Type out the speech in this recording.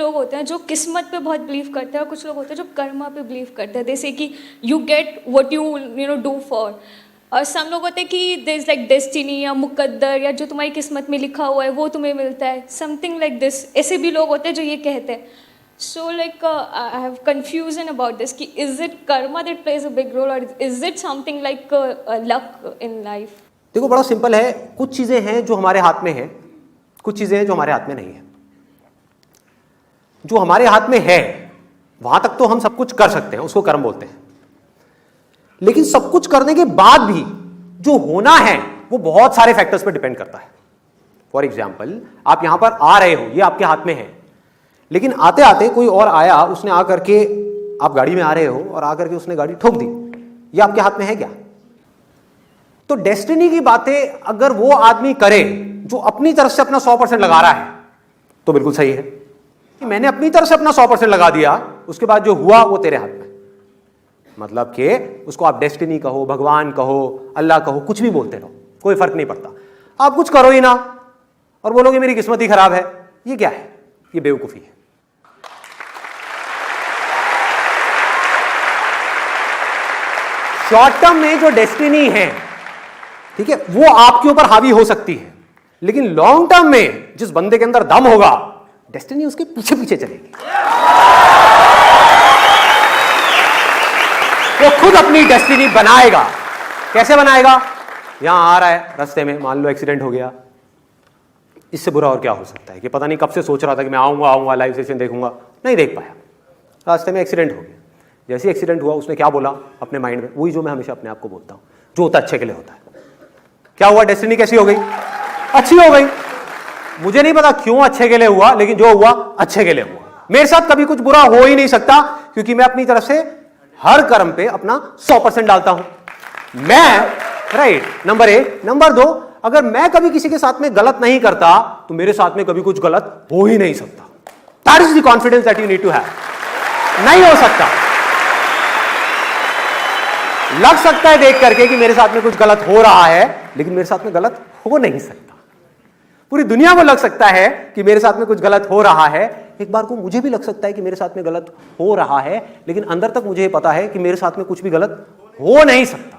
लोग होते हैं जो किस्मत पे बहुत बिलीव करते हैं और कुछ लोग होते हैं जो कर्मा पे बिलीव करते हैं, जैसे कि you get what you do for. और सम लोग होते हैं कि देयर इज लाइक डेस्टिनी या मुकद्दर या जो तुम्हारी किस्मत में लिखा हुआ है वो तुम्हें मिलता है, समथिंग लाइक दिस। ऐसे भी लोग होते हैं जो ये कहते हैं। So like I have confusion about this कि is it karma that plays a big role और is it something like luck in life? देखो बड़ा सिंपल है, कुछ चीजें हैं जो हमारे हाथ में है, कुछ चीजें हैं जो हमारे हाथ में नहीं है। जो हमारे हाथ में है वहां तक तो हम सब कुछ कर सकते हैं, उसको कर्म बोलते हैं। लेकिन सब कुछ करने के बाद भी जो होना है वो बहुत सारे फैक्टर्स पर डिपेंड करता है। फॉर एग्जाम्पल, आप यहां पर आ रहे हो, ये आपके हाथ में है, लेकिन आते आते कोई और आया, उसने आकर के, आप गाड़ी में आ रहे हो और आकर के उसने गाड़ी ठोक दी, ये आपके हाथ में है क्या? तो डेस्टिनी की बातें अगर वो आदमी करे जो अपनी तरफ से अपना 100% लगा रहा है तो बिल्कुल सही है कि मैंने अपनी तरफ से अपना 100% लगा दिया, उसके बाद जो हुआ वो तेरे हाथ में। मतलब कि उसको आप डेस्टिनी कहो, भगवान कहो, अल्लाह कहो, कुछ भी बोलते रहो, कोई फर्क नहीं पड़ता। आप कुछ करो ही ना और बोलोगे मेरी किस्मत ही खराब है, ये क्या है? ये बेवकूफी है। शॉर्ट टर्म में जो डेस्टिनी है, ठीक है, वो आपके ऊपर हावी हो सकती है, लेकिन लॉन्ग टर्म में जिस बंदे के अंदर दम होगा, डेस्टिनी उसके पीछे पीछे चलेगी। वो खुद अपनी डेस्टिनी बनाएगा। कैसे बनाएगा? यहां आ रहा है, रास्ते में मान लो एक्सीडेंट हो गया, इससे बुरा और क्या हो सकता है कि पता नहीं कब से सोच रहा था कि मैं आऊंगा लाइव सेशन देखूंगा, नहीं देख पाया, रास्ते में एक्सीडेंट हो गया। जैसे एक्सीडेंट हुआ, उसने क्या बोला अपने माइंड में? वही जो मैं हमेशा अपने आप को बोलता हूं, जो होता अच्छे के लिए होता है। क्या हुआ? डेस्टिनी कैसी हो गई? अच्छी हो गई। मुझे नहीं पता क्यों अच्छे के लिए हुआ, लेकिन जो हुआ अच्छे के लिए हुआ। मेरे साथ कभी कुछ बुरा हो ही नहीं सकता, क्योंकि मैं अपनी तरफ से हर कर्म पे अपना 100% डालता हूं। मैं राइट, नंबर 1। नंबर 2, अगर मैं कभी किसी के साथ में गलत नहीं करता तो मेरे साथ में कभी कुछ गलत हो ही नहीं सकता। That is the confidence that you need to have. नहीं हो सकता। लग सकता है देख करके कि मेरे साथ में कुछ गलत हो रहा है, लेकिन मेरे साथ में गलत हो नहीं सकता। पूरी दुनिया को लग सकता है कि मेरे साथ में कुछ गलत हो रहा है, एक बार को मुझे भी लग सकता है कि मेरे साथ में गलत हो रहा है, लेकिन अंदर तक मुझे पता है कि मेरे साथ में कुछ भी गलत हो नहीं सकता।